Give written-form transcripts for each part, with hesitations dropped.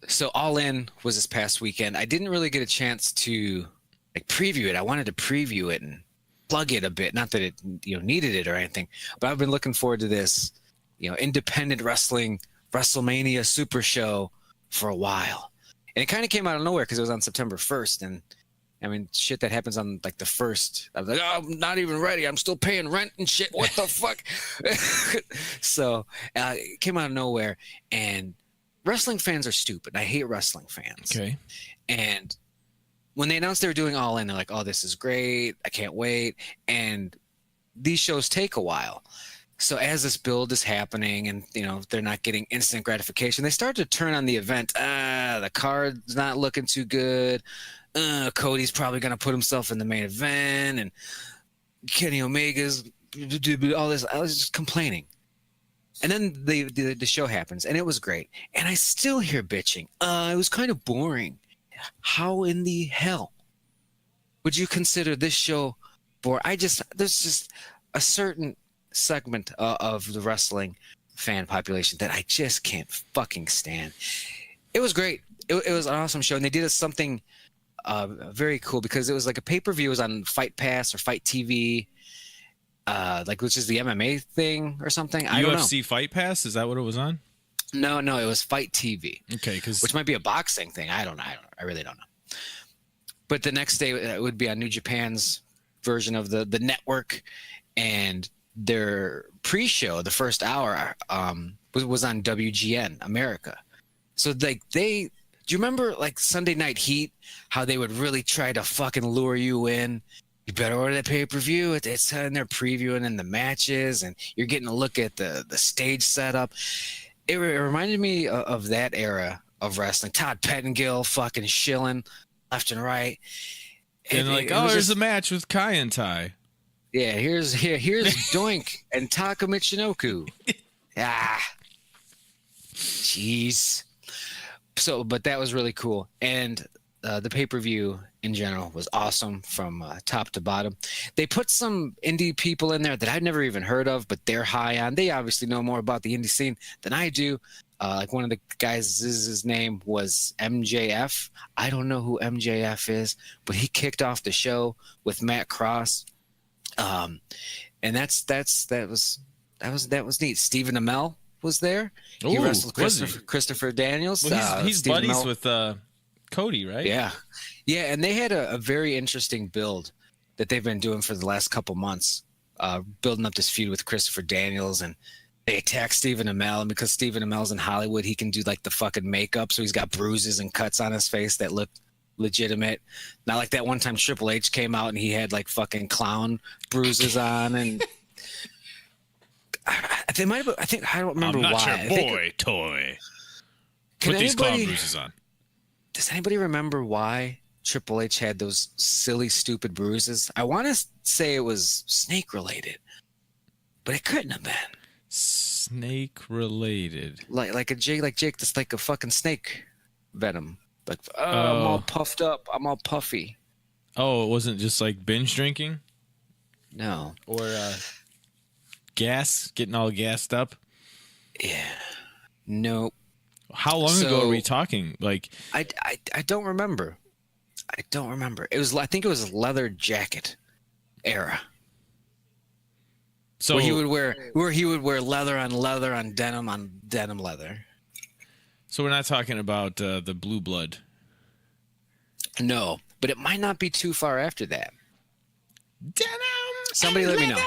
So All In was this past weekend. I didn't really get a chance to like preview it. I wanted to preview it and plug it a bit. Not that it needed it or anything, but I've been looking forward to this independent wrestling WrestleMania Super Show for a while. And it kind of came out of nowhere because it was on September 1st. And I mean, shit that happens on like the 1st. I was like, oh, I'm not even ready. I'm still paying rent and shit. What the fuck? So it came out of nowhere. And wrestling fans are stupid. I hate wrestling fans. Okay. And when they announced they were doing All In, they're like, oh, this is great. I can't wait. And these shows take a while. So as this build is happening and, they're not getting instant gratification, they start to turn on the event. The card's not looking too good. Cody's probably going to put himself in the main event. And Kenny Omega's all this. I was just complaining. And then the show happens, and it was great. And I still hear bitching. It was kind of boring. How in the hell would you consider this show boring? There's just a certain segment of the wrestling fan population that I just can't fucking stand. It was great. It was an awesome show, and they did something very cool because it was like a pay-per-view. It was on Fight Pass or Fight TV, which is the MMA thing or something. I don't know. UFC Fight Pass? Is that what it was on? No, it was Fight TV. Okay, which might be a boxing thing. I don't know. I really don't know. But the next day it would be on New Japan's version of the network, and their pre-show, the first hour, was on WGN America. So do you remember like Sunday Night Heat? How they would really try to fucking lure you in. You better order that pay-per-view. It's in there previewing in the matches, and you're getting a look at the stage setup. It reminded me of that era of wrestling. Todd Pettengill fucking shilling left and right. And there's a match with Kai and Tai. Yeah, here's Doink and Taka Michinoku. Jeez. So, but that was really cool. And the pay-per-view in general was awesome from top to bottom. They put some indie people in there that I've never even heard of, but they're high on. They obviously know more about the indie scene than I do. Like one of the guys, his name was MJF. I don't know who MJF is, but he kicked off the show with Matt Cross. And that was neat. Stephen Amell was there. He wrestled Christopher Daniels. Well, he's buddies with Cody, right? Yeah. And they had a very interesting build that they've been doing for the last couple months, building up this feud with Christopher Daniels, and they attack Stephen Amell, and because Stephen Amell's in Hollywood, he can do like the fucking makeup, so he's got bruises and cuts on his face that look legitimate. Not like that one time Triple H came out and he had like fucking clown bruises on, and they might have. I don't remember I'm not why. your boy toy. Put these clown bruises on. Does anybody remember why Triple H had those silly, stupid bruises? I want to say it was snake related, but it couldn't have been. Snake related. Like Jake, that's like a fucking snake venom. Like, I'm all puffed up. I'm all puffy. Oh, it wasn't just like binge drinking? No. Or getting all gassed up? Yeah. Nope. How long ago are we talking? Like, I don't remember. I think it was leather jacket era. So where he would wear leather on denim leather. So we're not talking about the Blue Blood. No, but it might not be too far after that. Denim. Somebody let me know.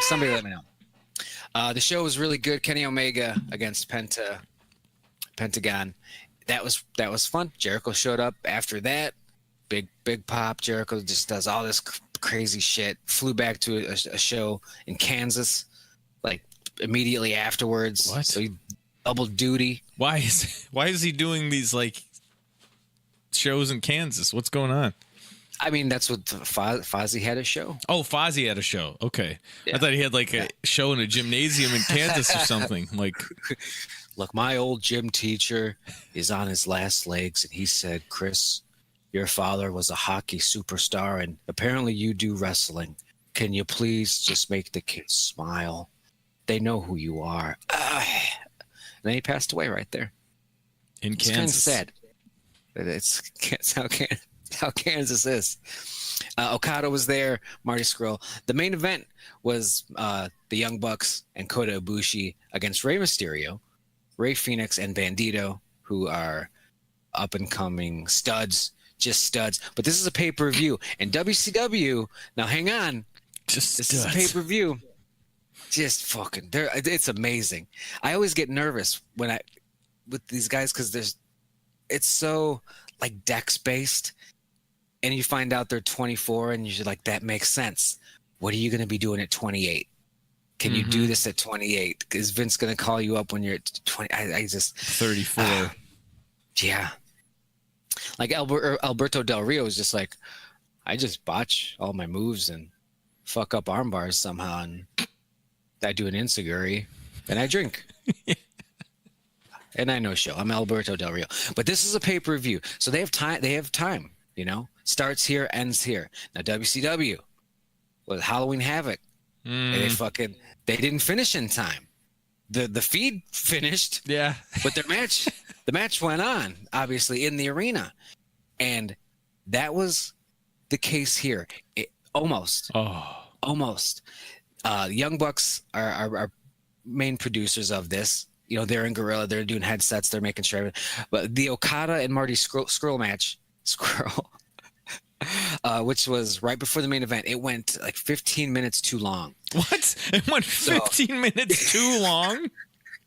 The show was really good. Kenny Omega against Pentagon. That was fun. Jericho showed up after that. Big pop. Jericho just does all this crazy shit. Flew back to a show in Kansas, like immediately afterwards. What? So he double duty. Why is he doing these like shows in Kansas? What's going on? I mean, that's what Fozzy had a show. Oh, Fozzy had a show. Okay. Yeah. I thought he had like a show in a gymnasium in Kansas or something. Like, look, my old gym teacher is on his last legs, and he said, Chris, your father was a hockey superstar, and apparently you do wrestling. Can you please just make the kids smile? They know who you are. And then he passed away right there. In It's Kansas. kind of sad. It's how Kansas is. Okada was there, Marty Scurll. The main event was the Young Bucks and Kota Ibushi against Rey Mysterio, Rey Fenix, and Bandito, who are up and coming studs, just studs. But this is a pay-per-view, and WCW. Now, hang on, Just this studs. is a pay-per-view. Just fucking, it's amazing. I always get nervous with these guys because it's so like Dex based, and you find out they're 24, and you're like, that makes sense. What are you going to be doing at 28? Can you do this at 28? Is Vince going to call you up when you're at 20? I just 34. Yeah. Like Alberto Del Rio is just like, I just botch all my moves and fuck up arm bars somehow, and I do an enziguri, and I drink. And I know show. I'm Alberto Del Rio. But this is a pay-per-view. So they have time, you know? Starts here, ends here. Now WCW with Halloween Havoc. They didn't finish in time. The feed finished. Yeah. But the match went on, obviously, in the arena. And that was the case here. Almost. The Young Bucks are main producers of this. You know, they're in Gorilla. They're doing headsets. They're making sure. But the Okada and Marty Scurll match, which was right before the main event, it went like 15 minutes too long. What? It went 15 minutes too long?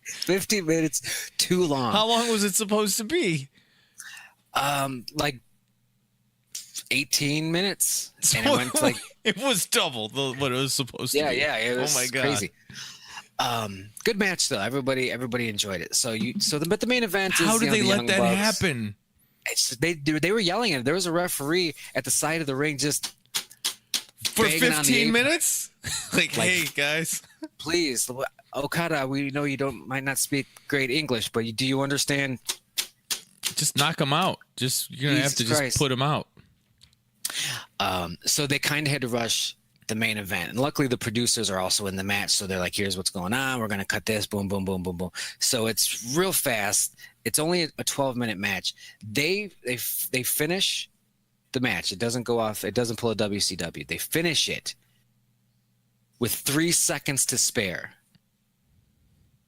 15 minutes too long. How long was it supposed to be? Like 18 minutes. So And it went like it was double what it was supposed to be. Yeah. It was oh my God. Crazy. Good match though. Everybody enjoyed it. But the main event is, how did they the let Young that Bucks. happen? They were yelling at it. There was a referee at the side of the ring just For banging on the 15 apron. minutes? like, hey guys, Please, Okada, we know you might not speak great English, but do you understand? just knock them out. You're gonna have to just put them out. So they kind of had to rush the main event, and luckily the producers are also in the match, so they're like, here's what's going on, we're going to cut this, boom boom boom boom boom. So it's real fast. It's only a 12-minute match. They finish the match. It doesn't go off, it doesn't pull a WCW. They finish it with 3 seconds to spare.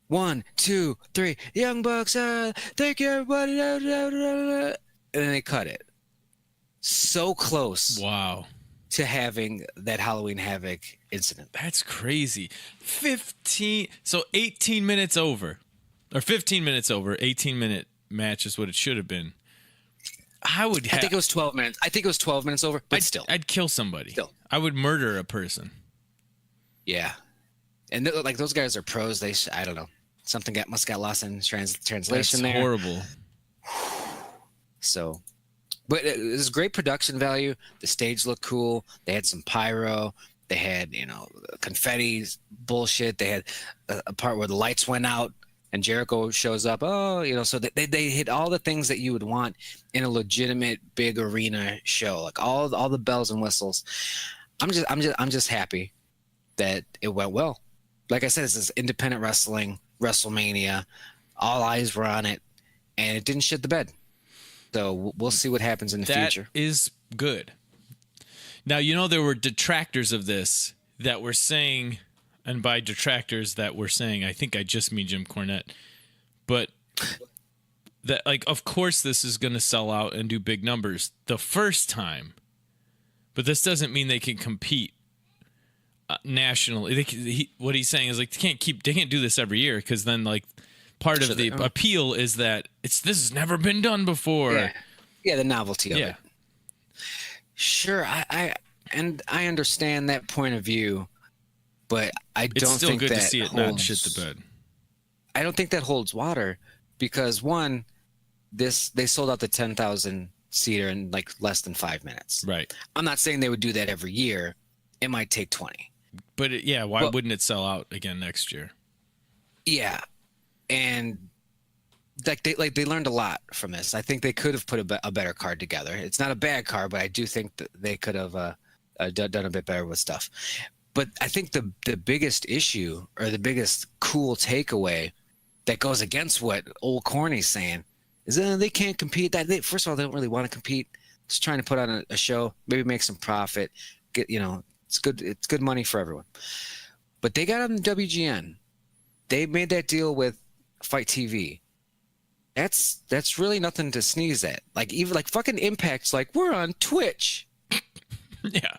1, 2, 3, Young Bucks, thank you everybody, and then they cut it. So close. Wow. To having that Halloween Havoc incident. That's crazy. 18 minutes over. Or 15 minutes over. 18-minute match is what it should have been. I think it was 12 minutes. I think it was 12 minutes over, but still. I'd kill somebody. Still. I would murder a person. Yeah. And like those guys are pros. I don't know. Something must got lost in translation there. That's horrible. So, but it was great production value. The stage looked cool. They had some pyro. They had, confetti bullshit. They had a part where the lights went out and Jericho shows up. So they hit all the things that you would want in a legitimate big arena show, like all the bells and whistles. I'm just happy that it went well. Like I said, this is independent wrestling, WrestleMania. All eyes were on it, and it didn't shit the bed. So we'll see what happens in the future. That is good. Now, there were detractors of this that were saying, and by detractors that were saying, I think I just mean Jim Cornette, but that, of course this is going to sell out and do big numbers the first time, but this doesn't mean they can compete nationally. What he's saying is they can't do this every year, because then part of the appeal is that this has never been done before. Yeah, the novelty of it. Sure, I understand that point of view, but I don't think it's still good to see it not shit the bed. I don't think that holds water, because one, they sold out the 10,000 seater in less than 5 minutes. Right. I'm not saying they would do that every year. It might take 20. But why wouldn't it sell out again next year? Yeah. And they learned a lot from this. I think they could have put a better card together. It's not a bad card, but I do think that they could have done a bit better with stuff. But I think the biggest issue, or the biggest cool takeaway that goes against what old Corny's saying, is they can't compete. First of all, they don't really want to compete. Just trying to put on a show, maybe make some profit. It's good. It's good money for everyone. But they got on WGN. They made that deal with Fight TV. That's really nothing to sneeze at. Like even like fucking Impact's like, we're on Twitch. Yeah.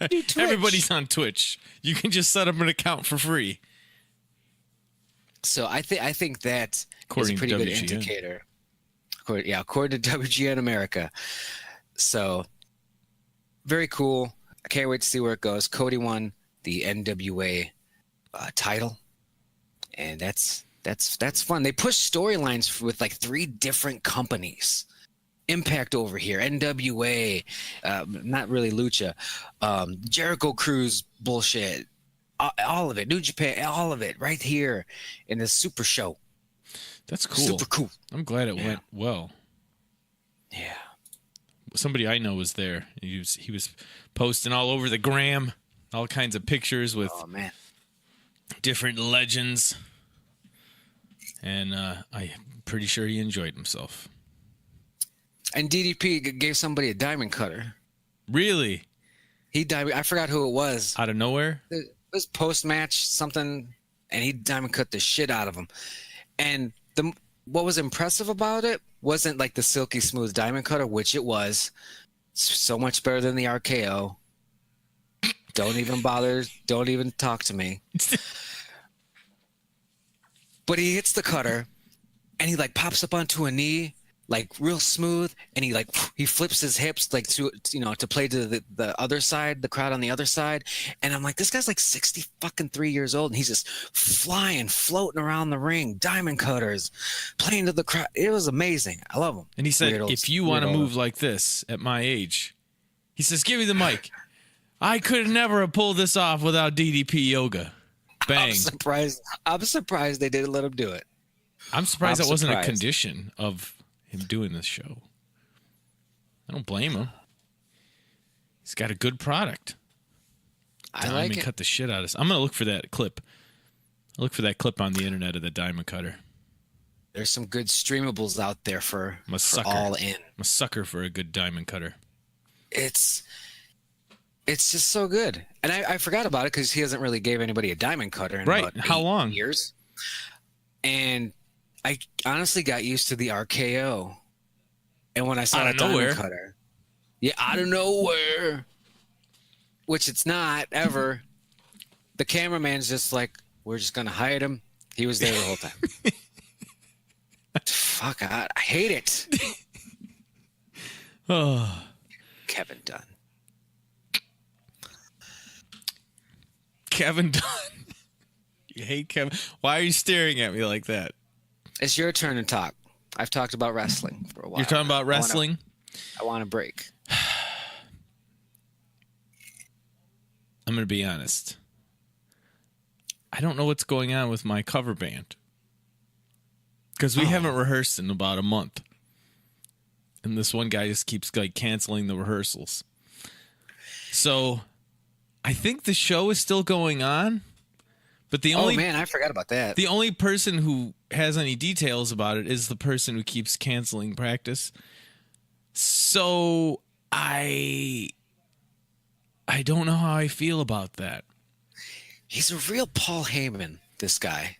Twitch. Everybody's on Twitch. You can just set up an account for free. So I think that According is a pretty to good WGN. indicator. According to WGN America. So very cool. I can't wait to see where it goes. Cody won the NWA title, and that's fun. They push storylines with like 3 different companies. Impact over here, NWA, not really Lucha, Jericho Cruise bullshit, all of it, New Japan, all of it right here in this super show. That's cool. Super cool. I'm glad it went well. Yeah. Somebody I know was there. He was posting all over the gram, all kinds of pictures with different legends, and I'm pretty sure he enjoyed himself. And DDP gave somebody a diamond cutter. Really? I forgot who it was. Out of nowhere? It was post-match something, and he diamond cut the shit out of him. And what was impressive about it wasn't like the silky smooth diamond cutter, which it was. So much better than the RKO. Don't even bother. Don't even talk to me. But he hits the cutter, and he like pops up onto a knee, like real smooth, and he flips his hips like to play to the other side, the crowd on the other side. And I'm like, this guy's like 3 years old, and he's just flying, floating around the ring, diamond cutters, playing to the crowd. It was amazing. I love him. And he said, if you want to move like this at my age, he says, give me the mic. I could never have pulled this off without DDP yoga. Bang. I'm surprised they didn't let him do it. I'm surprised that wasn't a condition of him doing this show. I don't blame him. He's got a good product. I like it. Cut the shit out of us. I'm gonna look for that clip. I'll look for that clip on the internet of the diamond cutter. There's some good streamables out there for all in. I'm a sucker for a good diamond cutter. It's just so good. And I forgot about it because he hasn't really gave anybody a diamond cutter in about How long? Years. And I honestly got used to the RKO. And when I saw a diamond cutter, out of nowhere, which it's not ever, the cameraman's just like, we're just going to hide him. He was there the whole time. Fuck, I hate it. Oh. Kevin Dunn. Kevin Dunn. You hate Kevin. Why are you staring at me like that? It's your turn to talk. I've talked about wrestling for a while. You're talking about wrestling? I want a break. I'm going to be honest. I don't know what's going on with my cover band. Because we haven't rehearsed in about a month. And this one guy just keeps like canceling the rehearsals. So I think the show is still going on. But the only I forgot about that. The only person who has any details about it is the person who keeps canceling practice. So I don't know how I feel about that. He's a real Paul Heyman, this guy.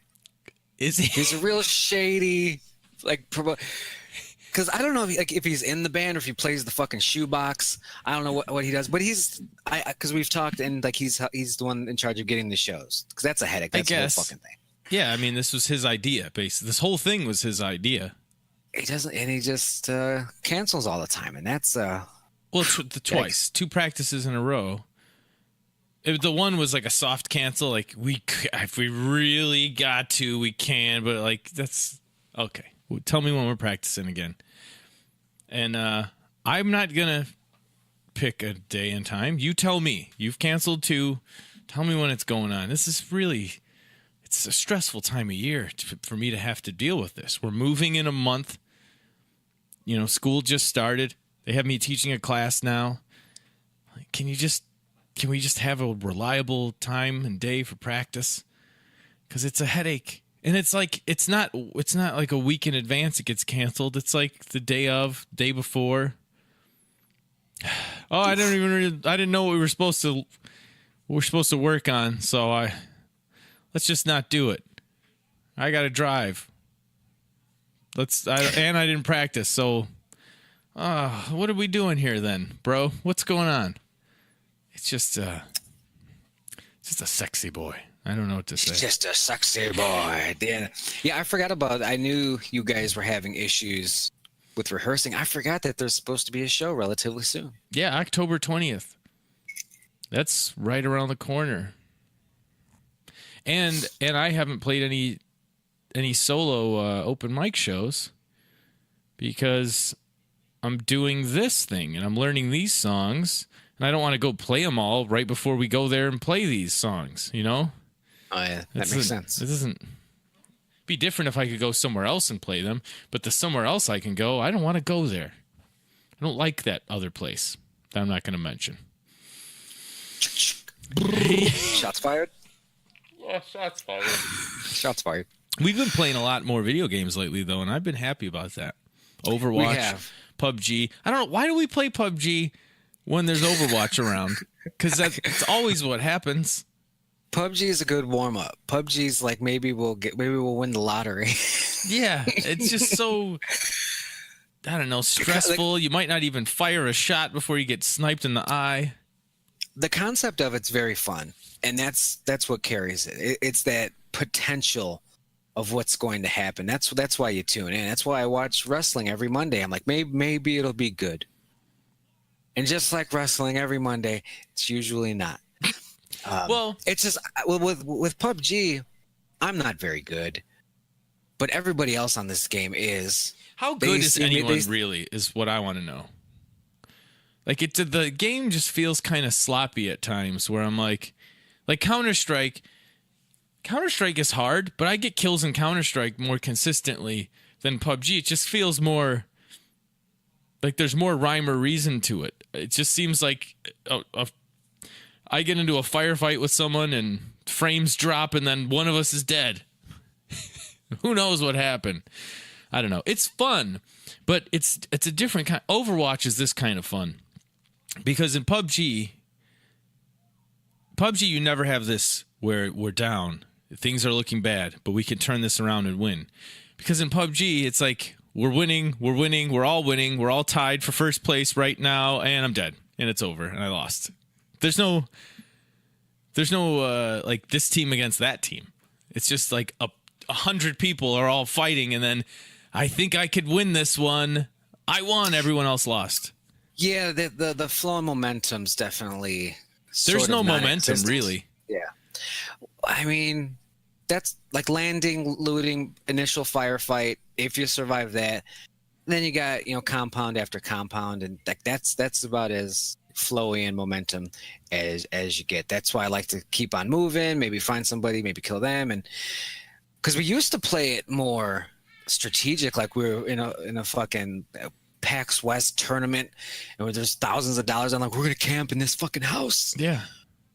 Is he? He's a real shady, like, because I don't know if he's in the band or if he plays the fucking shoebox. I don't know what he does, but because we've talked and like he's the one in charge of getting the shows, because that's a headache. That's the whole fucking thing. Yeah, I mean, this was his idea. Basically, this whole thing was his idea. He doesn't, and he just cancels all the time, and that's twice, 2 practices in a row. The one was like a soft cancel, like if we really got to, we can, but like that's okay. Well, tell me when we're practicing again. And I'm not gonna pick a day and time. You tell me. You've canceled 2. Tell me when it's going on. This is it's a stressful time of year for me to have to deal with this. We're moving in a month. School just started. They have me teaching a class now. Like, can we just have a reliable time and day for practice? Because it's a headache. And it's like it's not like a week in advance it gets canceled. It's like the day before. Oh, I didn't know what we were supposed to work on, so let's just not do it. I got to drive. And I didn't practice, so what are we doing here then, bro? What's going on? It's just a sexy boy. I don't know what to say. Just a sexy boy. Yeah, I forgot about it. I knew you guys were having issues with rehearsing. I forgot that there's supposed to be a show relatively soon. Yeah, October 20th. That's right around the corner. And I haven't played any solo open mic shows because I'm doing this thing and I'm learning these songs, and I don't want to go play them all right before we go there and play these songs, you know? Oh, yeah, that makes sense. It doesn't be different if I could go somewhere else and play them, but the somewhere else I can go, I don't want to go there. I don't like that other place that I'm not going to mention. Shots fired? Yeah, shots fired. Shots fired. We've been playing a lot more video games lately, though, and I've been happy about that. Overwatch, PUBG. I don't know. Why do we play PUBG when there's Overwatch around? Because that's always what happens. PUBG is a good warm up. PUBG's like maybe we'll win the lottery. Yeah, it's just so, I don't know, stressful. You might not even fire a shot before you get sniped in the eye. The concept of it's very fun, and that's what carries it. It's that potential of what's going to happen. That's why you tune in. That's why I watch wrestling every Monday. I'm like, maybe it'll be good. And just like wrestling every Monday, it's usually not. Well, it's just with PUBG, I'm not very good, but everybody else on this game is. How good is anyone really? Is what I want to know. Like the game just feels kind of sloppy at times, where I'm like Counter-Strike. Counter-Strike is hard, but I get kills in Counter-Strike more consistently than PUBG. It just feels more like there's more rhyme or reason to it. It just seems like I get into a firefight with someone and frames drop and then one of us is dead. Who knows what happened? I don't know. It's fun, but it's a different kind. Overwatch is this kind of fun because in PUBG, you never have this where we're down. Things are looking bad, but we can turn this around and win. Because in PUBG, it's like we're winning, we're all winning, we're all tied for first place right now, and I'm dead, and it's over, and I lost. There's no like this team against that team. It's just like 100 people are all fighting, and then I think I could win this one. I won. Everyone else lost. Yeah, the flow and momentum's definitely. There's no momentum really. Yeah, I mean, that's like landing, looting, initial firefight. If you survive that, then you got compound after compound, and that's about as flowy and momentum as you get. That's why I like to keep on moving. Maybe find somebody, maybe kill them, and because we used to play it more strategic, like we were in a fucking PAX West tournament, and where there's thousands of dollars. I'm like, we're gonna camp in this fucking house. Yeah.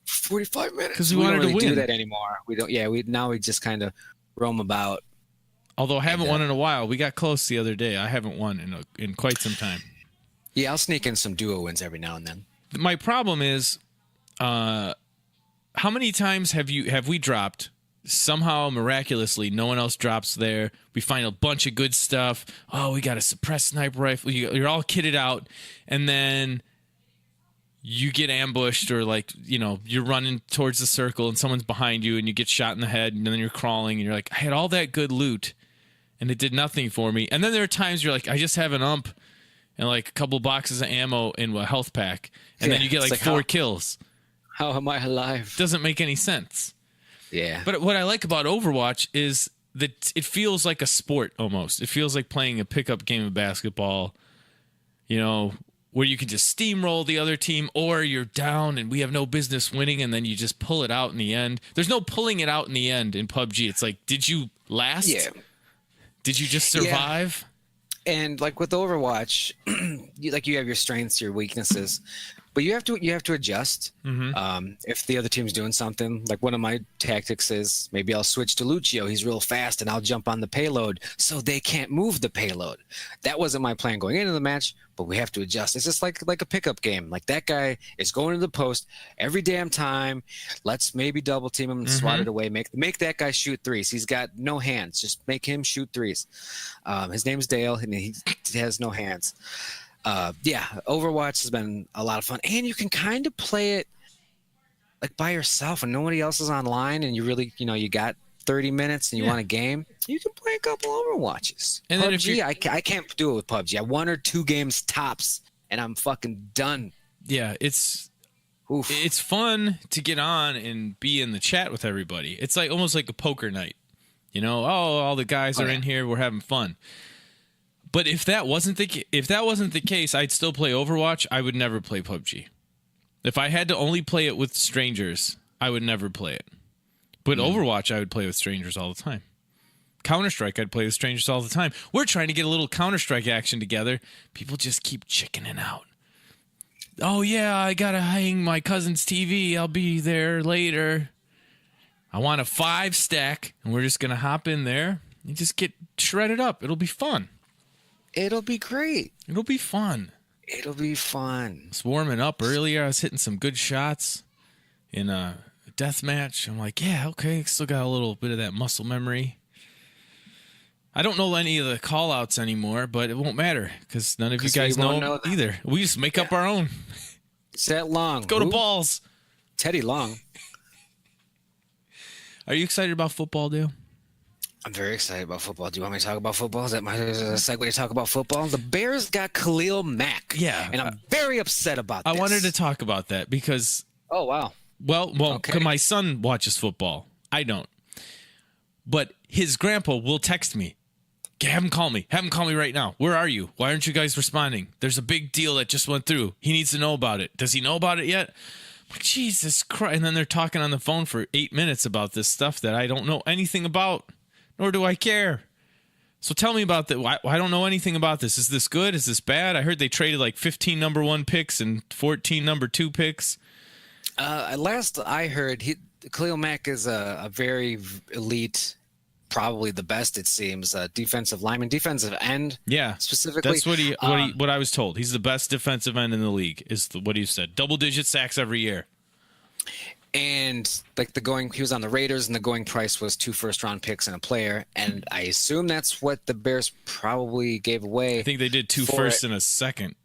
45 minutes. Because we wanted don't really to win. do that anymore. We don't. Yeah, we just kind of roam about. Although I haven't won in a while. We got close the other day. I haven't won in quite some time. Yeah, I'll sneak in some duo wins every now and then. My problem is, how many times have we dropped? Somehow, miraculously, no one else drops there. We find a bunch of good stuff. Oh, we got a suppressed sniper rifle. You're all kitted out, and then you get ambushed, or you're running towards the circle and someone's behind you and you get shot in the head, and then you're crawling and you're like, I had all that good loot and it did nothing for me. And then there are times you're like, I just have an ump and like a couple boxes of ammo in a health pack, and then you get like 4 kills. How am I alive? Doesn't make any sense. Yeah. But what I like about Overwatch is that it feels like a sport almost. It feels like playing a pickup game of basketball, where you can just steamroll the other team, or you're down and we have no business winning, and then you just pull it out in the end. There's no pulling it out in the end in PUBG. It's like, did you last? Yeah. Did you just survive? Yeah. And like with Overwatch, you have your strengths, your weaknesses. but you have to adjust. If the other team's doing something, like one of my tactics is maybe I'll switch to Lucio. He's real fast, and I'll jump on the payload so they can't move the payload. That wasn't my plan going into the match, but we have to adjust. It's just like a pickup game. Like that guy is going to the post every damn time. Let's maybe double team him and swat it away. Make that guy shoot threes. He's got no hands. Just make him shoot threes. His name's Dale, and he has no hands. Overwatch has been a lot of fun, and you can kind of play it like by yourself and nobody else is online, and you really, you got 30 minutes and you want a game. You can play a couple Overwatches. And then PUBG, I can't do it with PUBG. I 1 or 2 games tops, and I'm fucking done. Yeah, it's fun to get on and be in the chat with everybody. It's like almost like a poker night. All the guys are in here, we're having fun. But if that wasn't the case, I'd still play Overwatch. I would never play PUBG. If I had to only play it with strangers, I would never play it. But Overwatch, I would play with strangers all the time. Counter-Strike, I'd play with strangers all the time. We're trying to get a little Counter-Strike action together. People just keep chickening out. Oh, yeah, I got to hang my cousin's TV. I'll be there later. I want a 5-stack, and we're just going to hop in there and just get shredded up. It'll be fun. It'll be great. It'll be fun. It'll be fun. I was warming up earlier. I was hitting some good shots in a death match. I'm like, yeah, okay. Still got a little bit of that muscle memory. I don't know any of the call-outs anymore, but it won't matter because none of you guys know either. We just make up our own. Set Long. Let's go to balls. Teddy Long. Are you excited about football, Dale? I'm very excited about football. Do you want me to talk about football? Is that my segue to talk about football? The Bears got Khalil Mack. Yeah. And I'm very upset about this. I wanted to talk about that because... Oh, wow. Well, okay. My son watches football. I don't. But his grandpa will text me. Have him call me. Have him call me right now. Where are you? Why aren't you guys responding? There's a big deal that just went through. He needs to know about it. Does he know about it yet? I'm like, Jesus Christ. And then they're talking on the phone for 8 minutes about this stuff that I don't know anything about. Nor do I care. So tell me about that. I don't know anything about this. Is this good? Is this bad? I heard they traded like 15 number 1 picks and 14 number 2 picks. Last I heard, Khalil Mack is a very elite, probably the best, it seems, defensive lineman, defensive end. Yeah, specifically. That's what I was told. He's the best defensive end in the league, is what he said. Double-digit sacks every year. And like he was on the Raiders, and the going price was 2 first-round picks and a player. And I assume that's what the Bears probably gave away. I think they did 2 firsts and a second.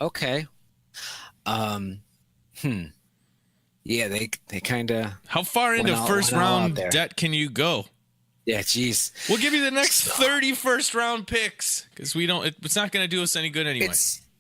Okay. Yeah, they kind of. How far into first-round debt can you go? Yeah, jeez. We'll give you the next 30 first-round picks because we don't. It's not going to do us any good anyway.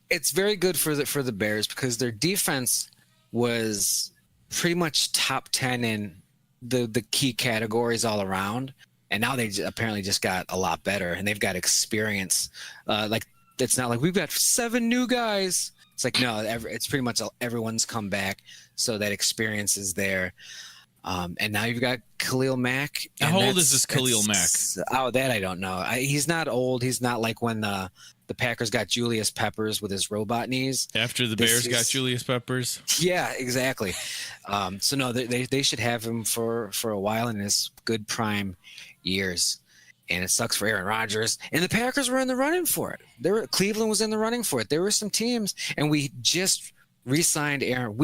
It's very good for the Bears because their defense was pretty much top 10 in the key categories all around, and now they apparently just got a lot better, and they've got experience. Like it's not like we've got 7 new guys. It's like no, it's pretty much everyone's come back, so that experience is there. And now you've got Khalil Mack. How old is this Khalil Mack? Oh, that I don't know. He's not old. He's not like when the Packers got Julius Peppers with his robot knees. After the Bears got Julius Peppers? Yeah, exactly. So, no, they should have him for a while in his good prime years. And it sucks for Aaron Rodgers. And the Packers were in the running for it. Cleveland was in the running for it. There were some teams, and we just re-signed Aaron.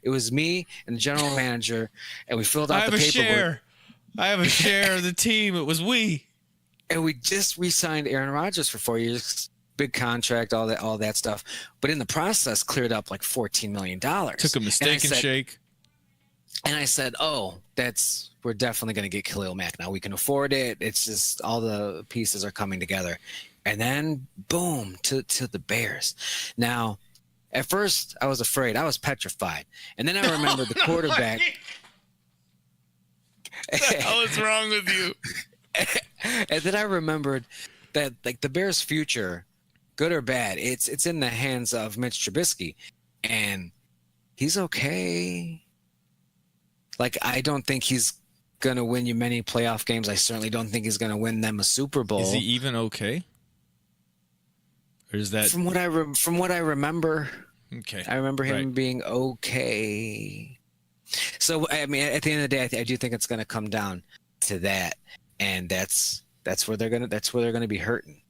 It was me and the general manager, and we filled out the paperwork. I have a share of the team. It was we. And we just re-signed Aaron Rodgers for 4 years. Big contract, all that stuff. But in the process, cleared up like $14 million. Took a mistake and shake. And I said, we're definitely going to get Khalil Mack. Now we can afford it. It's just all the pieces are coming together. And then, boom, to the Bears. Now, at first, I was afraid. I was petrified. And then I remembered the quarterback. What the hell is wrong with you? And then I remembered that like the Bears' future, good or bad, it's in the hands of Mitch Trubisky. And he's okay. Like, I don't think he's going to win you many playoff games. I certainly don't think he's going to win them a Super Bowl. Is he even okay? Or is that from what I remember? Okay. I remember him Right. being okay. So I mean, at the end of the day, I do think it's going to come down to that, and that's where they're gonna be hurting.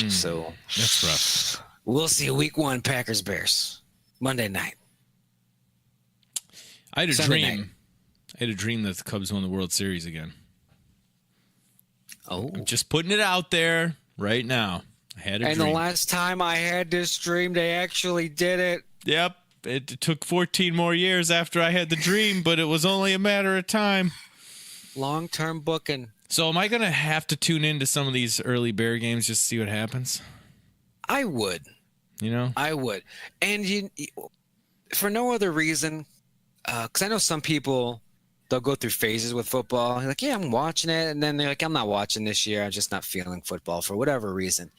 So That's rough. we'll see. Week 1, Packers Bears, Monday night. I had a Sunday dream. night. I had a dream that the Cubs won the World Series again. Oh, Just putting it out there right now. I had a and dream. the last time I had this dream, they actually did it. Yep. It took 14 more years after I had the dream, but it was only a matter of time. Long-term booking. So am I going to have to tune into some of these early Bear games just to see what happens? I would. You know? I would. And for no other reason, because I know some people, they'll go through phases with football. They're like, yeah, I'm watching it. And then they're like, I'm not watching this year. I'm just not feeling football for whatever reason.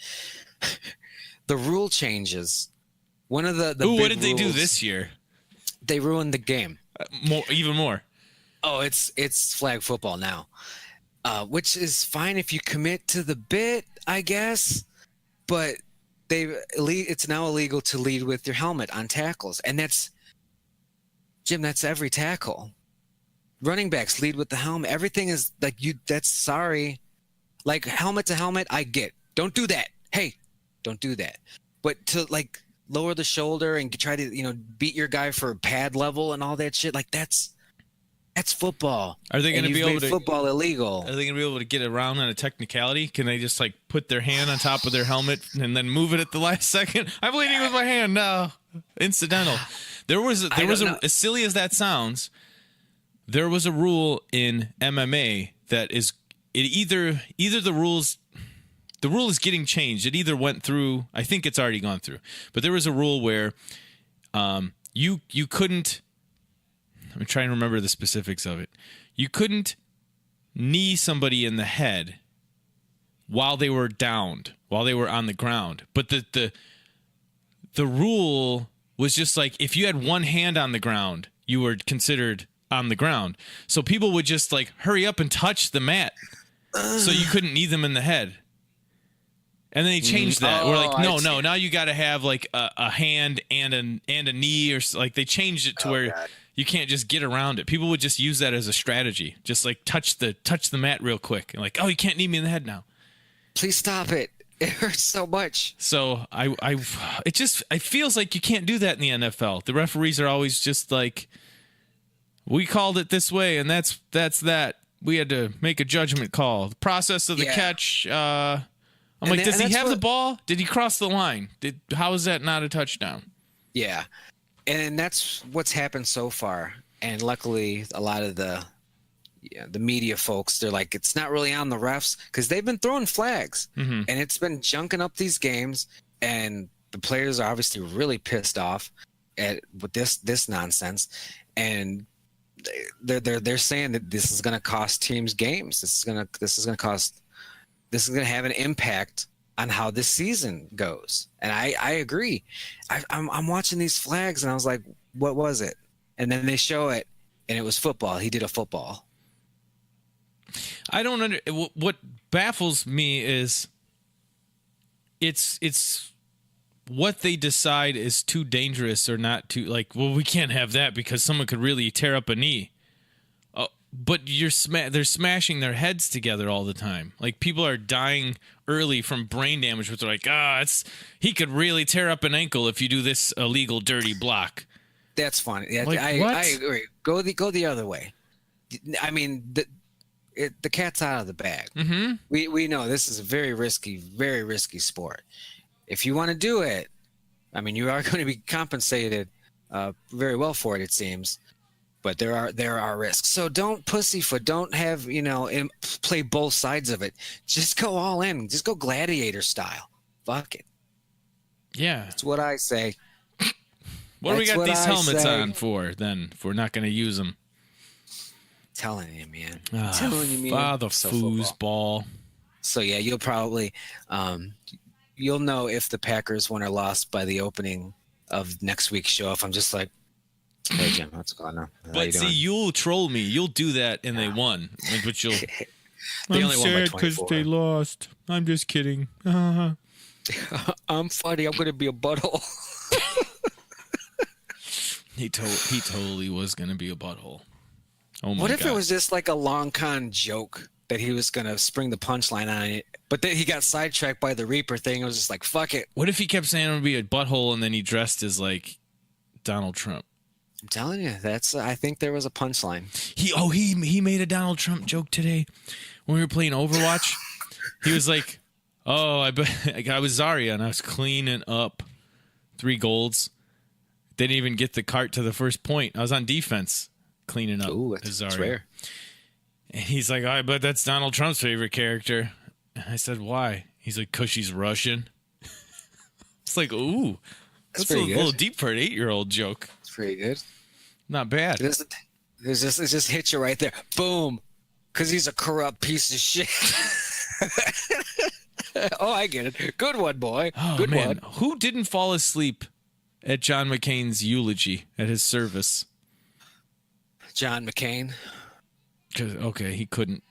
The rule changes. One of the Ooh, big what did they do rules- this year? They ruined the game. Even more. Oh, it's flag football now, which is fine if you commit to the bit, I guess. But it's now illegal to lead with your helmet on tackles, and that's every tackle. Running backs lead with the helmet. Everything is like you. That's sorry, like helmet to helmet. I get. Don't do that. Hey, don't do that. But to like lower the shoulder and try to beat your guy for pad level and all that shit, like that's football. Are they going to be able to football illegal? Are they going to be able to get around on a technicality? Can they just like put their hand on top of their helmet and then move it at the last second? I'm leading with my hand. No, incidental. There was as silly as that sounds. There was a rule in MMA that is either the rule is getting changed. It either went through. I think it's already gone through. But there was a rule where you couldn't. I'm trying to remember the specifics of it. You couldn't knee somebody in the head while they were downed, while they were on the ground. But the rule was just like if you had one hand on the ground, you were considered on the ground. So people would just like hurry up and touch the mat so you couldn't knee them in the head. And then they changed that. We're like, no, now you got to have like a hand and a knee, or like they changed it to where God. you can't just get around it. People would just use that as a strategy, just like touch the mat real quick, and like, oh, you can't knee me in the head now. Please stop it. It hurts so much. So it feels like you can't do that in the NFL. The referees are always just like, we called it this way, and that's that. We had to make a judgment call. The process of the catch. I'm like, does he have the ball? Did he cross the line? How is that not a touchdown? Yeah, and that's what's happened so far. And luckily, a lot of the media folks, they're like, it's not really on the refs because they've been throwing flags, and it's been junking up these games. And the players are obviously really pissed off with this nonsense, and they're saying that this is going to cost teams games. This is going to have an impact on how this season goes. And I agree. I'm watching these flags and I was like, what was it? And then they show it and it was football. He did a football. I don't what baffles me is it's what they decide is too dangerous or not too, like, well, we can't have that because someone could really tear up a knee. But they're smashing their heads together all the time. Like, people are dying early from brain damage, but they're like, he could really tear up an ankle if you do this illegal dirty block. That's funny. Yeah, Like, I agree. Go the other way. I mean, the cat's out of the bag. Mm-hmm. We know this is a very risky sport. If you want to do it, I mean, you are going to be compensated very well for it seems. But there are risks. So don't pussyfoot. Don't have, play both sides of it. Just go all in. Just go gladiator style. Fuck it. Yeah. That's what I say. What do we got these helmets on for, then, if we're not going to use them? Telling you, man. Telling you, man. Father foosball. So, yeah, you'll probably you'll know if the Packers won or lost by the opening of next week's show. If I'm just like, hey, Jim, what's going on? But see, you'll troll me. You'll do that, and they won. But you'll. They I'm only won by sad because 24. they lost. I'm just kidding. I'm funny. I'm going to be a butthole. He totally was going to be a butthole. Oh my What if God. it was just like a long con joke that he was going to spring the punchline on it, but then he got sidetracked by the Reaper thing? It was just like, fuck it. What if he kept saying it would be a butthole and then he dressed as like Donald Trump? I'm telling you, I think there was a punchline. He made a Donald Trump joke today when we were playing Overwatch. He was like, "Oh, I was Zarya and I was cleaning up 3 golds. Didn't even get the cart to the first point. I was on defense cleaning up as Zarya." Rare. And he's like, "I bet that's Donald Trump's favorite character." And I said, "Why?" He's like, "'Cause she's Russian." It's like, ooh, that's a little deep for an 8-year-old joke. It's pretty good. Not bad. It just hits you right there. Boom. Because he's a corrupt piece of shit. Oh, I get it. Good one, boy. Oh, Good man. one. Who didn't fall asleep at John McCain's eulogy at his service? John McCain. Okay, he couldn't.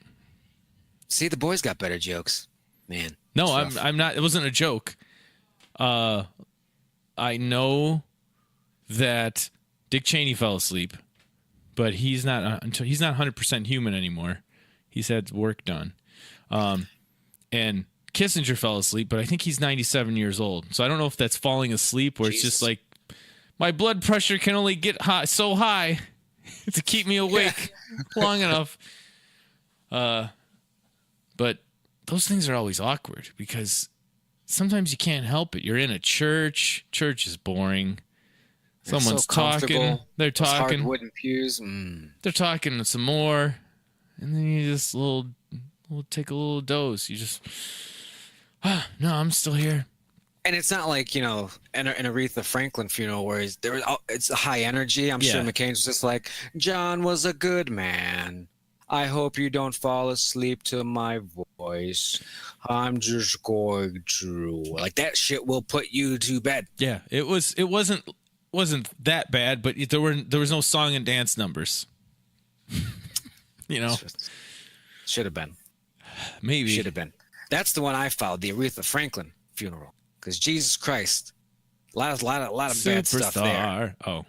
See, the boys got better jokes. Man. No, I'm not. It wasn't a joke. I know that Dick Cheney fell asleep, but he's not 100% human anymore. He's had work done. And Kissinger fell asleep, but I think he's 97 years old. So I don't know if that's falling asleep or it's just like my blood pressure can only get so high to keep me awake long enough. But those things are always awkward because sometimes you can't help it. You're in a church. Church is boring. Someone's talking. They're talking. Hard wooden pews. They're talking some more, and then you just take a little dose. You just, no, I'm still here. And it's not like, an Aretha Franklin funeral where it's a high energy. I'm sure McCain's just like, John was a good man. I hope you don't fall asleep to my voice. I'm just going to, like, that shit will put you to bed. Yeah, it wasn't that bad, but there was no song and dance numbers. Should have been. Maybe should have been. That's the one I followed, the Aretha Franklin funeral. Because Jesus Christ, a lot of bad stuff there. Oh,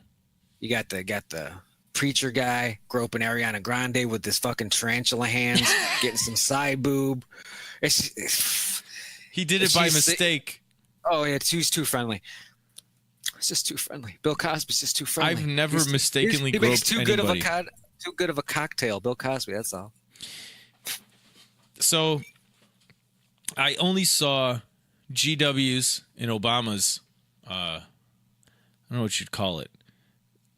you got the preacher guy groping Ariana Grande with his fucking tarantula hands, getting some side boob. He did it by mistake. Oh yeah, he's too friendly. It's just too friendly. Bill Cosby's just too friendly. I've never mistakenly he makes groped anybody. Too good of a cocktail, Bill Cosby. That's all. So, I only saw GW's and Obama's. I don't know what you'd call it.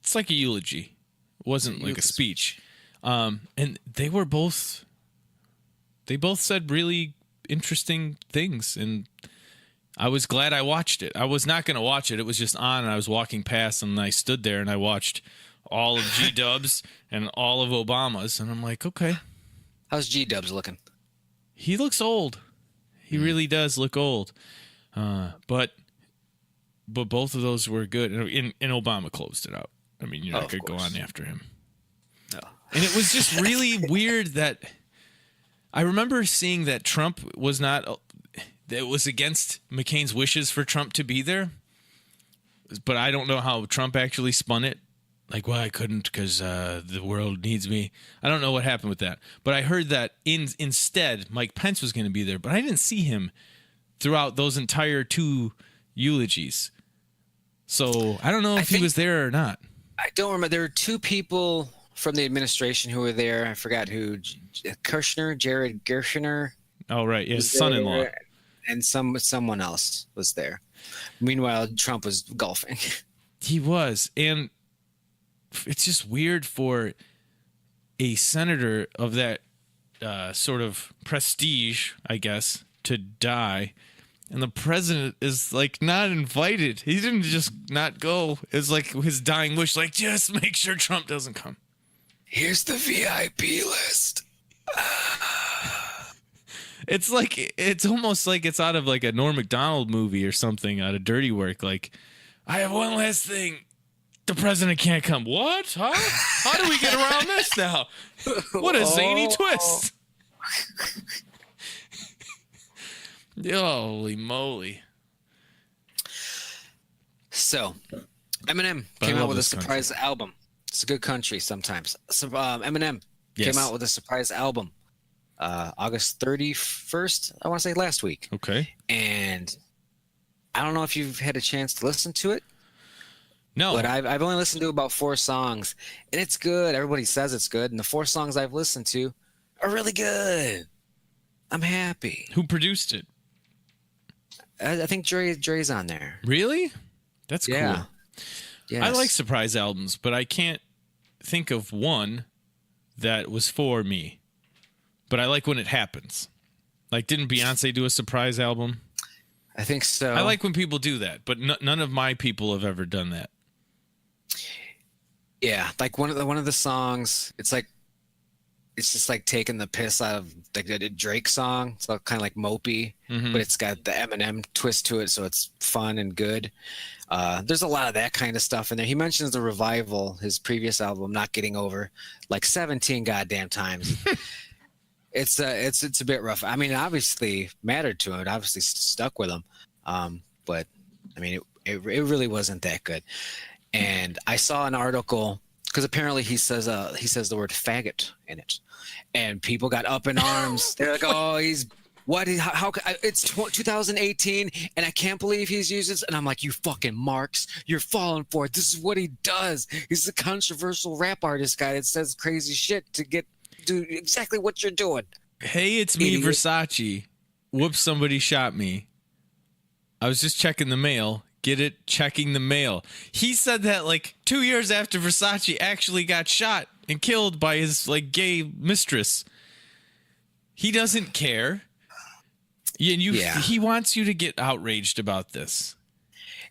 It's like a eulogy. It wasn't like a speech. And they both said really interesting things, and I was glad I watched it. I was not going to watch it. It was just on, and I was walking past, and I stood there, and I watched all of G-Dub's and all of Obama's, and I'm like, okay. How's G-Dub's looking? He looks old. He really does look old. But both of those were good, and Obama closed it out. I mean, you're not going to go on after him. No. And it was just really weird that I remember seeing that Trump was not... It was against McCain's wishes for Trump to be there. But I don't know how Trump actually spun it. Like, well, I couldn't because the world needs me. I don't know what happened with that. But I heard that instead, Mike Pence was going to be there. But I didn't see him throughout those entire 2 eulogies. So I don't know if he was there or not. I don't remember. There were 2 people from the administration who were there. I forgot who. Jared Kushner. Oh, right. His son-in-law. And someone else was there. Meanwhile, Trump was golfing. He was. And it's just weird for a senator of that sort of prestige, I guess, to die. And the president is like not invited. He didn't just not go. It's like his dying wish, like, just make sure Trump doesn't come. Here's the VIP list. It's almost like it's out of like a Norm Macdonald movie or something, out of Dirty Work. Like, I have one last thing. The president can't come. What? Huh? How do we get around this now? What a zany twist. Holy moly. So, Eminem But I came out love with a this country. surprise album. It's a good country sometimes. So, Eminem Yes. came out with a surprise album August 31st, I want to say last week. Okay. And I don't know if you've had a chance to listen to it, No. but I've only listened to about 4 songs, and it's good. Everybody says it's good, and the 4 songs I've listened to are really good. I'm happy. Who produced it? I think Dre's on there. Really? That's Yeah. cool. Yes. I like surprise albums, but I can't think of one that was for me. But I like when it happens. Like, didn't Beyonce do a surprise album? I think so. I like when people do that, but none of my people have ever done that. Yeah, like one of the songs. It's just like taking the piss out of like the Drake song. It's kind of like mopey, Mhm. but it's got the Eminem twist to it, so it's fun and good. There's a lot of that kind of stuff in there. He mentions the Revival, his previous album, Not Getting Over, like 17 goddamn times. It's a bit rough. I mean, it obviously mattered to him. It obviously stuck with him. But I mean, it really wasn't that good. And I saw an article because apparently he says the word faggot in it, and people got up in arms. They're like, "Oh, he's what? How? It's 2018, and I can't believe he's used this." And I'm like, "You fucking marks, you're falling for it. This is what he does. He's a controversial rap artist guy that says crazy shit to do exactly what you're doing." Hey, it's me, Idiot. Versace. Whoops, somebody shot me. I was just checking the mail. Get it? Checking the mail. He said that like 2 years after Versace actually got shot and killed by his like gay mistress. He doesn't care. Yeah. He wants you to get outraged about this.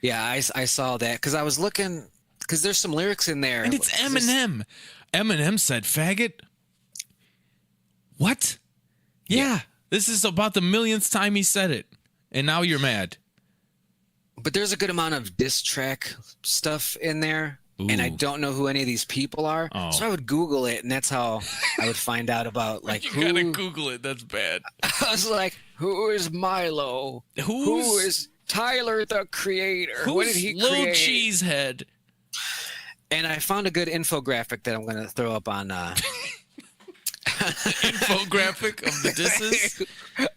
Yeah, I saw that because I was looking because there's some lyrics in there, And it's Eminem. Eminem said faggot. What? Yeah. This is about the millionth time he said it. And now you're mad. But there's a good amount of diss track stuff in there, and I Ooh. don't know who any of these people are. Oh. So I would Google it, and that's how I would find out about like You who. gotta Google it. That's bad. I was like, who is Milo? Who is Tyler the Creator? What did he Little create? Cheesehead? And I found a good infographic that I'm going to throw up on. Infographic of the disses?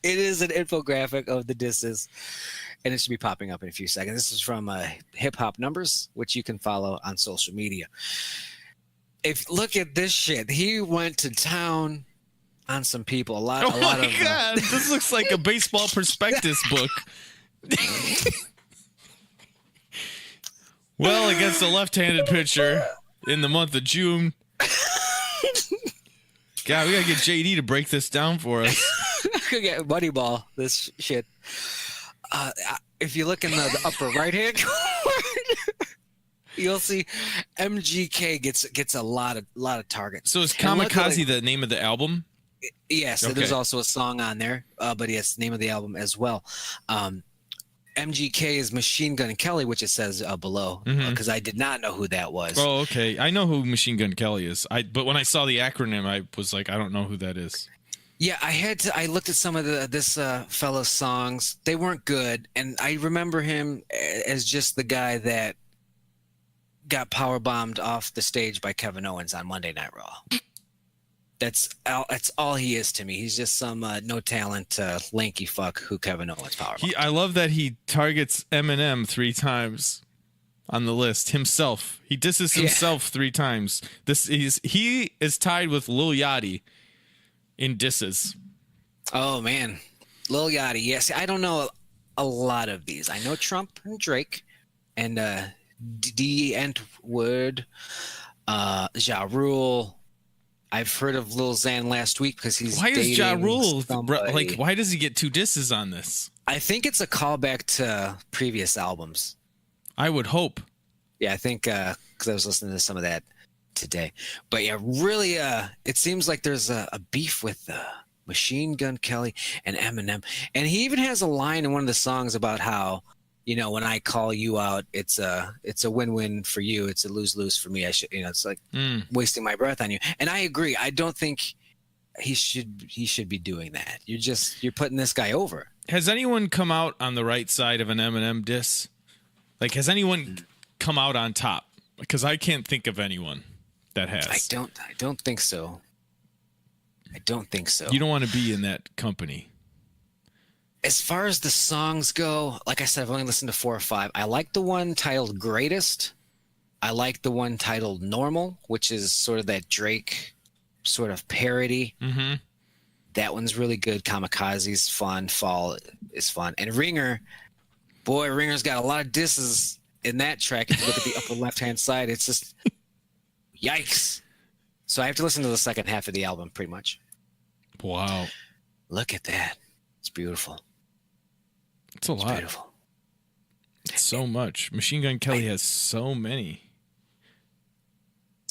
It is an infographic of the disses, and it should be popping up in a few seconds. This is from Hip Hop Numbers, which you can follow on social media. If look at this shit, he went to town on some people. A lot Oh of my God. This looks like a baseball prospectus book. Well, against a left-handed pitcher in the month of June. God, we gotta get JD to break this down for us. get Moneyball. This shit. If you look in the upper right hand corner, you'll see MGK gets a lot of targets. So is And luckily- Kamikaze the name of the album? Yes, Okay. there's also a song on there, but it's the name of the album as well. MGK is Machine Gun Kelly, which it says below, because I did not know who that was. Oh, okay. I know who Machine Gun Kelly is. But when I saw the acronym, I was like, I don't know who that is. Yeah, I looked at some of this fellow's songs. They weren't good, and I remember him as just the guy that got power bombed off the stage by Kevin Owens on Monday Night Raw. That's all he is to me. He's just some no talent lanky fuck who Kevin Owens power bombed. I love that he targets Eminem 3 times on the list himself. He disses himself 3 times. He is tied with Lil Yachty in disses. Oh man, Lil Yachty. Yes, I don't know a lot of these. I know Trump and Drake, and D. Entwood, Ja Rule. I've heard of Lil Xan last week because he's Why is Ja dating Rule somebody. like? Why does he get 2 disses on this? I think it's a callback to previous albums. I would hope. Yeah, I think because I was listening to some of that today. But yeah, really, it seems like there's a beef with Machine Gun Kelly and Eminem, and he even has a line in one of the songs about how, you know, when I call you out, it's a win-win for you. It's a lose-lose for me. It's like wasting my breath on you. And I agree. I don't think he should be doing that. You're putting this guy over. Has anyone come out on the right side of an Eminem diss? Like, has anyone come out on top? Because I can't think of anyone that has. I don't think so. I don't think so. You don't want to be in that company. As far as the songs go, like I said, I've only listened to 4 or 5. I like the one titled Greatest. I like the one titled Normal, which is sort of that Drake sort of parody. Mm-hmm. That one's really good. Kamikaze's fun. Fall is fun. And Ringer, boy, Ringer's got a lot of disses in that track. If you look at the upper left-hand side, it's just yikes. So I have to listen to the second half of the album pretty much. Wow. Look at that. It's beautiful. It's a lot. Beautiful. It's so much. Machine Gun Kelly has so many.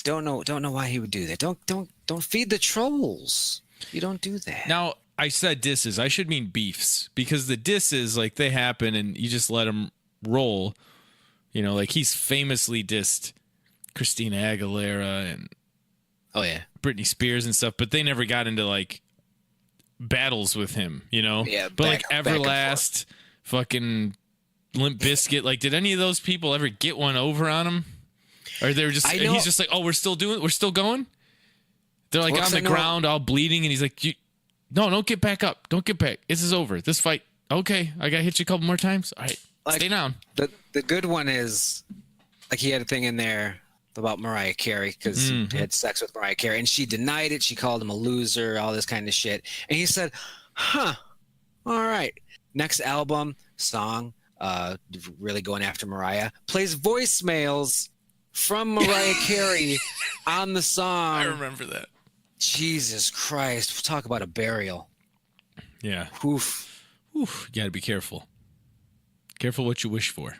Don't know why he would do that. Don't feed the trolls. You don't do that. Now, I said disses. I should mean beefs, because the disses, like, they happen and you just let them roll. You know, like, he's famously dissed Christina Aguilera and Oh yeah, Britney Spears and stuff, but they never got into like battles with him, you know? Yeah, but like Everlast, fucking Limp Bizkit, like, did any of those people ever get one over on him? Or they were just, he's just like, oh, we're still going? They're like on the ground, all bleeding, and he's like, no, don't get back up. Don't get back. This is over. This fight. Okay, I got to hit you a couple more times. All right, like, stay down. The good one is, like, he had a thing in there about Mariah Carey because he had sex with Mariah Carey, and she denied it. She called him a loser, all this kind of shit. And he said, all right. Next album, song, really going after Mariah, plays voicemails from Mariah Carey on the song. I remember that. Jesus Christ. Talk about a burial. Yeah. Oof. Oof. You got to be careful. Careful what you wish for.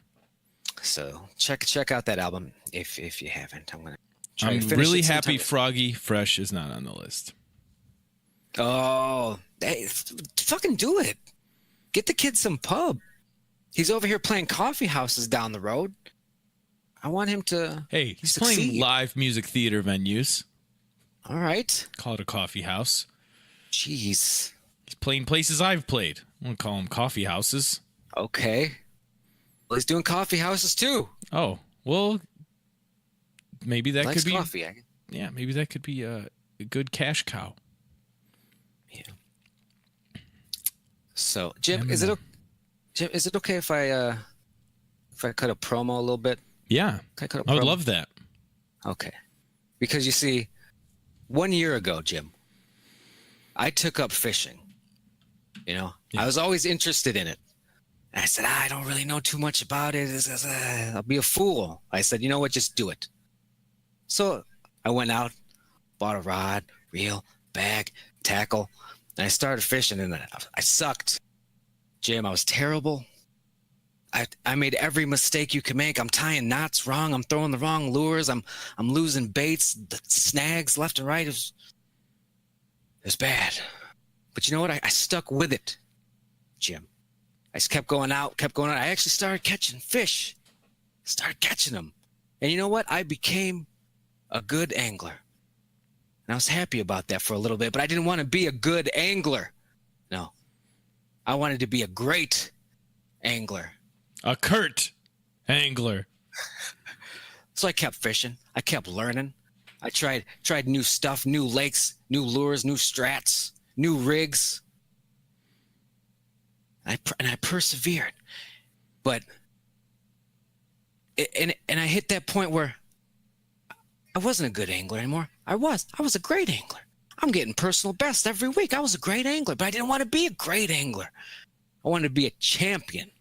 So check out that album if you haven't. I'm really happy Froggy Fresh is not on the list. Oh, hey, fucking do it. Get the kid some pub. He's over here playing coffee houses down the road. I want him to. Hey, he's playing live music theater venues. All right. Call it a coffee house. Jeez. He's playing places I've played. I won't call them coffee houses. Okay. Well, he's doing coffee houses too. Oh, well, maybe that could be. Coffee. Yeah, maybe that could be a good cash cow. Yeah. So, Jim, is it okay if I cut a promo a little bit? Yeah, I would love that. Okay, because you see, 1 year ago, Jim, I took up fishing. You know, I was always interested in it. And I said, I don't really know too much about it. I'll be a fool. I said, you know what? Just do it. So I went out, bought a rod, reel, bag, tackle, and I started fishing, and I sucked. Jim, I was terrible. I made every mistake you could make. I'm tying knots wrong. I'm throwing the wrong lures. I'm losing baits, the snags left and right. It was bad. But you know what? I stuck with it, Jim. I just kept going out. I actually started catching fish. Started catching them. And you know what? I became a good angler. And I was happy about that for a little bit, but I didn't want to be a good angler. No. I wanted to be a great angler. A Kurt angler. So I kept fishing. I kept learning. I tried new stuff, new lakes, new lures, new strats, new rigs. And I persevered. But and I hit that point where I wasn't a good angler anymore. I was a great angler. I'm getting personal best every week. I was a great angler, but I didn't want to be a great angler. I wanted to be a champion.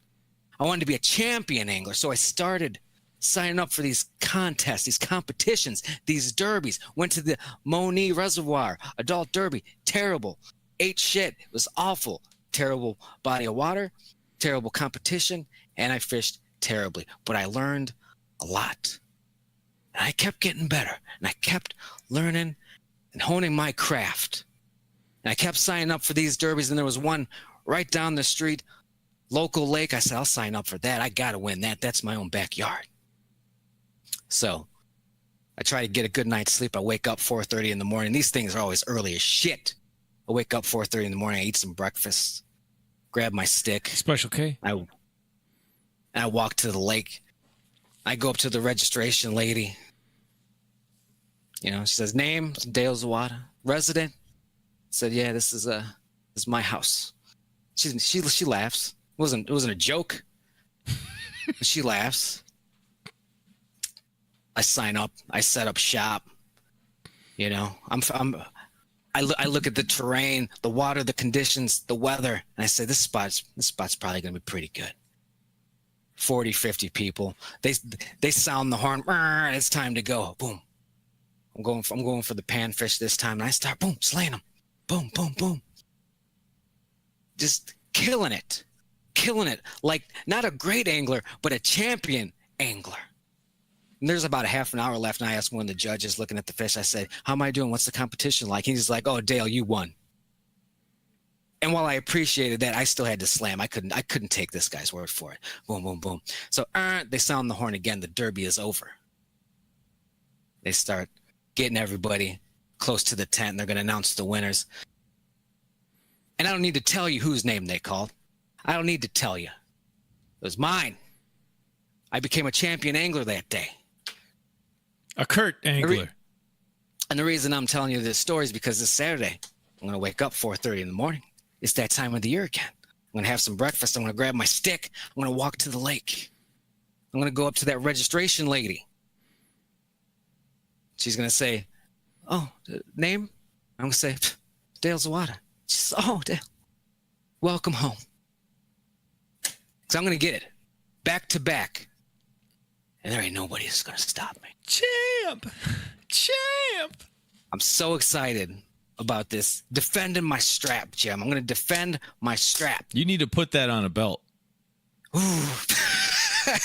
I wanted to be a champion angler. So I started signing up for these contests, these competitions, these derbies. Went to the Moni Reservoir, adult derby. Terrible. Ate shit. It was awful. Terrible body of water, terrible competition, and I fished terribly. But I learned a lot. And I kept getting better. And I kept learning and honing my craft. And I kept signing up for these derbies. And there was one right down the street, local lake. I said, I'll sign up for that. I got to win that. That's my own backyard. So I try to get a good night's sleep. I wake up 4:30 in the morning. These things are always early as shit. I wake up 4:30 in the morning. I eat some breakfast, grab my stick. Special K. I walk to the lake, I go up to the registration lady. You know, she says, name, Dale Zawada. Resident? Said, yeah, this is my house. She laughs. It wasn't a joke. But she laughs. I sign up. I set up shop. You know, I look at the terrain, the water, the conditions, the weather, and I say, this spot's probably going to be pretty good. 40, 50 people. They sound the horn. It's time to go. Boom. I'm going for the panfish this time, and I start boom, slaying them. Boom, boom, boom. Just killing it. Like not a great angler, but a champion angler. And there's about a half an hour left, and I asked one of the judges looking at the fish, I said, how am I doing? What's the competition like? He's like, oh, Dale, you won. And while I appreciated that, I still had to slam. I couldn't take this guy's word for it. Boom, boom, boom. So they sound the horn again. The derby is over. They start getting everybody close to the tent. They're going to announce the winners. And I don't need to tell you whose name they called. I don't need to tell you. It was mine. I became a champion angler that day. A Kurt angler. And the reason I'm telling you this story is because this Saturday, I'm going to wake up 4:30 in the morning. It's that time of the year again. I'm going to have some breakfast. I'm going to grab my stick. I'm going to walk to the lake. I'm going to go up to that registration lady. She's going to say, oh, name? I'm going to say, Dale Zawada. She says, oh, Dale, welcome home. So I'm going to get it back to back. And there ain't nobody that's going to stop me. Champ. I'm so excited about this. Defending my strap, Jim. I'm going to defend my strap. You need to put that on a belt. Ooh.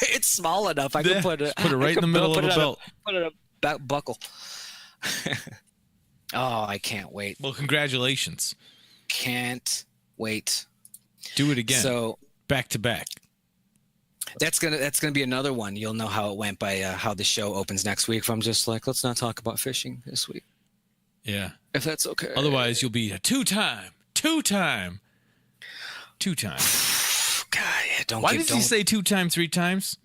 It's small enough. I can put it right in the middle of a belt. Put it on a back buckle. Oh, I can't wait. Well, congratulations. Can't wait. Do it again. So back to back. That's gonna be another one. You'll know how it went by how the show opens next week. If I'm just like, let's not talk about fishing this week. Yeah. If that's okay. Otherwise, you'll be a two-time. God, yeah, don't. Why did he say 2 times, 3 times?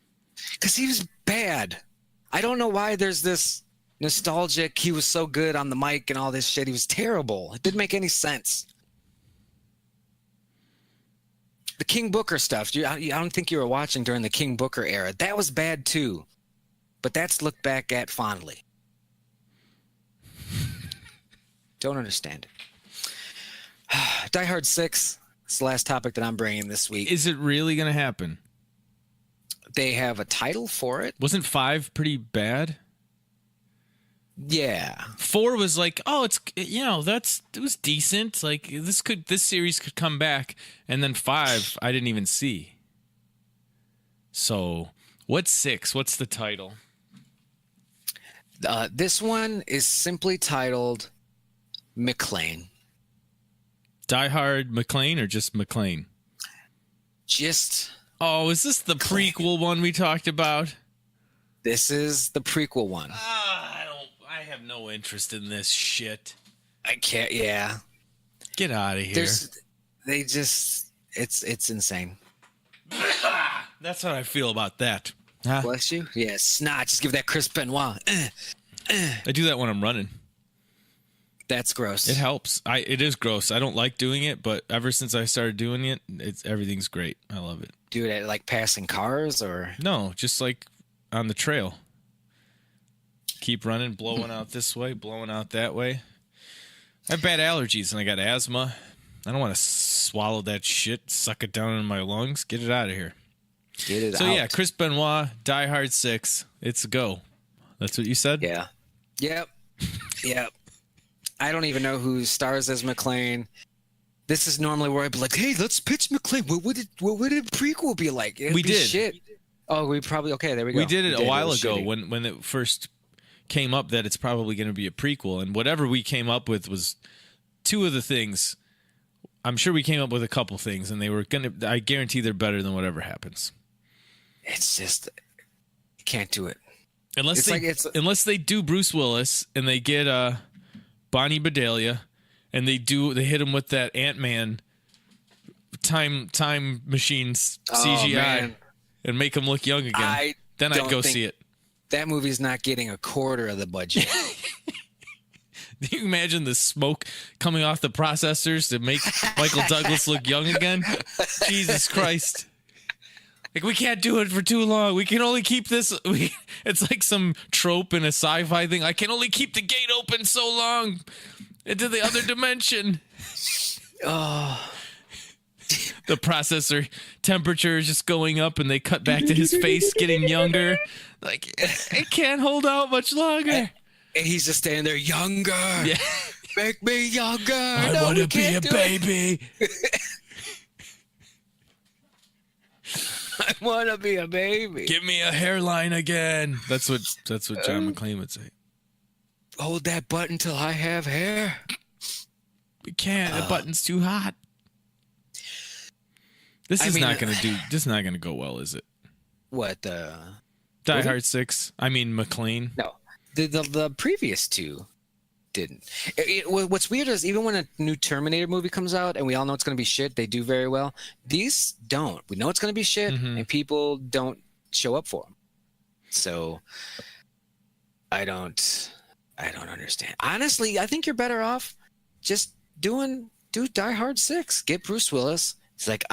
Because he was bad. I don't know why there's this nostalgic. He was so good on the mic and all this shit. He was terrible. It didn't make any sense. The King Booker stuff. I don't think you were watching during the King Booker era. That was bad too. But that's looked back at fondly. Don't understand it. Die Hard 6. It's the last topic that I'm bringing this week. Is it really going to happen? They have a title for it. Wasn't 5 pretty bad? Yeah. 4 was like, oh, it was decent. Like this series could come back. And then 5, I didn't even see. So what's 6? What's the title? This one is simply titled McClane. Die Hard McClane or just McClane? Just. Oh, is this the prequel one we talked about? This is the prequel one. I have no interest in this shit. I can't. Yeah. Get out of here. It's insane. That's how I feel about that. Huh? Bless you. Yeah, snot. Just give that Chris Benoit. I do that when I'm running. That's gross. It helps. It is gross. I don't like doing it, but ever since I started doing it, everything's great. I love it. Do it at like passing cars or? No, just like on the trail. Keep running, blowing out this way, blowing out that way. I have bad allergies and I got asthma. I don't want to swallow that shit, suck it down in my lungs. Get it out of here. Get it out. So yeah, Chris Benoit, Die Hard 6. It's a go. That's what you said? Yeah. Yep. Yep. I don't even know who stars as McClane. This is normally where I'd be like, hey, let's pitch McClane. What would a prequel be like? We did. Shit. Oh, we probably, okay, there we go. We did it a while ago when it first came up that it's probably going to be a prequel. And whatever we came up with was 2 of the things. I'm sure we came up with a couple things, and they were going to, I guarantee they're better than whatever happens. It's just, you can't do it. Unless they do Bruce Willis and they get Bonnie Bedelia and they hit him with that Ant-Man time machine CGI and make him look young again. Then I'd go see it. That movie's not getting a quarter of the budget. Do you imagine the smoke coming off the processors to make Michael Douglas look young again? Jesus Christ. Like, we can't do it for too long. We can only keep this. It's like some trope in a sci-fi thing. I can only keep the gate open so long into the other dimension. Oh. The processor temperature is just going up, and they cut back to his face getting younger. Like, it can't hold out much longer. And he's just standing there, younger. Yeah. Make me younger. I want to be a baby. I want to be a baby. Give me a hairline again. That's what John McClane would say. Hold that button till I have hair. We can't. The button's too hot. This is not going to go well, is it? What? Die Hard 6. I mean, McClane. No. The previous two didn't. What's weird is even when a new Terminator movie comes out and we all know it's going to be shit, they do very well. These don't. We know it's going to be shit, and people don't show up for them. So I don't understand. Honestly, I think you're better off just do Die Hard 6. Get Bruce Willis. It's like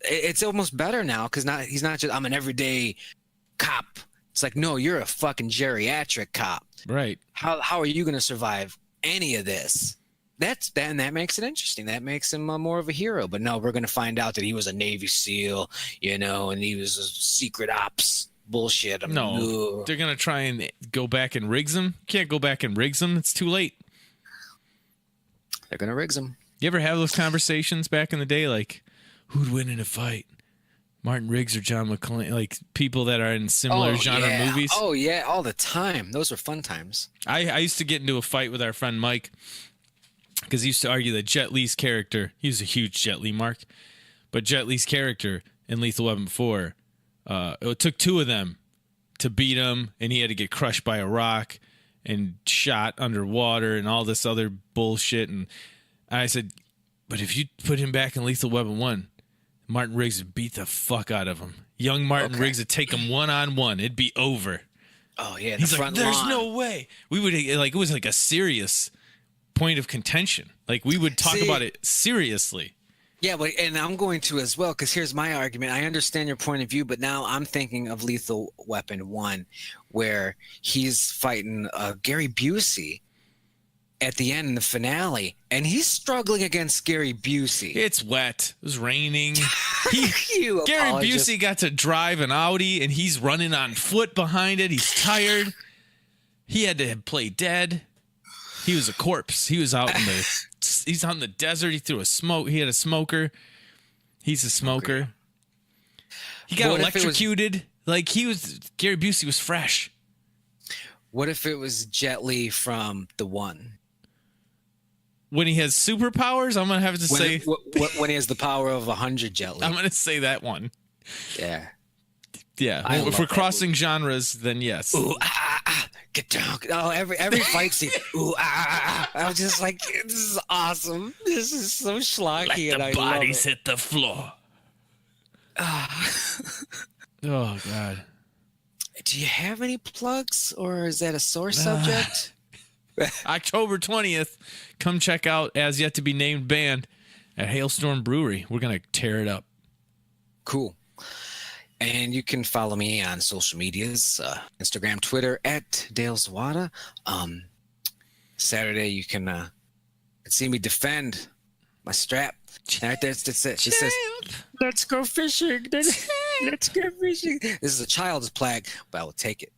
it's almost better now because he's not just I'm an everyday cop. It's like, no, you're a fucking geriatric cop. Right. How are you going to survive any of this? And that makes it interesting. That makes him more of a hero. But no, we're going to find out that he was a Navy SEAL, and he was a secret ops bullshit. No, they're going to try and go back and rigs him. Can't go back and rigs him. It's too late. They're going to rigs him. You ever have those conversations back in the day? Like, who'd win in a fight? Martin Riggs or John McClane, like people that are in similar genre movies. Oh, yeah, all the time. Those were fun times. I used to get into a fight with our friend Mike because he used to argue that Jet Li's character, he was a huge Jet Li mark, but Jet Li's character in Lethal Weapon 4, it took two of them to beat him, and he had to get crushed by a rock and shot underwater and all this other bullshit. And I said, but if you put him back in Lethal Weapon 1, Martin Riggs would beat the fuck out of him. Young Martin Riggs would take him one-on-one. It'd be over. Oh, yeah. He's like, there's no way. We would, like, it was like a serious point of contention. Like, we would talk about it seriously. Yeah, and I'm going to as well, because here's my argument. I understand your point of view, but now I'm thinking of Lethal Weapon 1, where he's fighting Gary Busey at the end in the finale, and he's struggling against Gary Busey. It's wet. It was raining. Gary Busey got to drive an Audi, and he's running on foot behind it. He's tired. He had to play dead. He was a corpse. He was out he's out in the desert. He threw he had a smoker. He's a smoker. He got electrocuted. Gary Busey was fresh. What if it was Jet Li from The One? When he has superpowers, I'm going to have to say... When he has the power of 100 Jet Li. I'm going to say that one. Yeah. Yeah. If we're crossing genres, then yes. Ooh, get down. Oh, every fight scene. Ooh, I was just like, this is awesome. This is so schlocky. Let the bodies hit the floor. Oh, God. Do you have any plugs, or is that a sore subject? October 20th, come check out As Yet to Be Named Band at Hailstorm Brewery. We're going to tear it up. Cool. And you can follow me on social medias, Instagram, Twitter, at Dale Zawada. Saturday, you can see me defend my strap. Right there, that's it. It says, let's go fishing. Let's go fishing. This is a child's plague, but I will take it.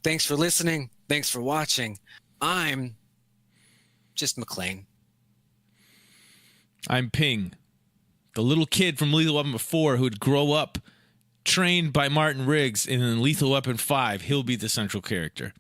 Thanks for listening. Thanks for watching. I'm just McClane. I'm Ping, the little kid from Lethal Weapon 4 who'd grow up trained by Martin Riggs, and in Lethal Weapon 5, he'll be the central character.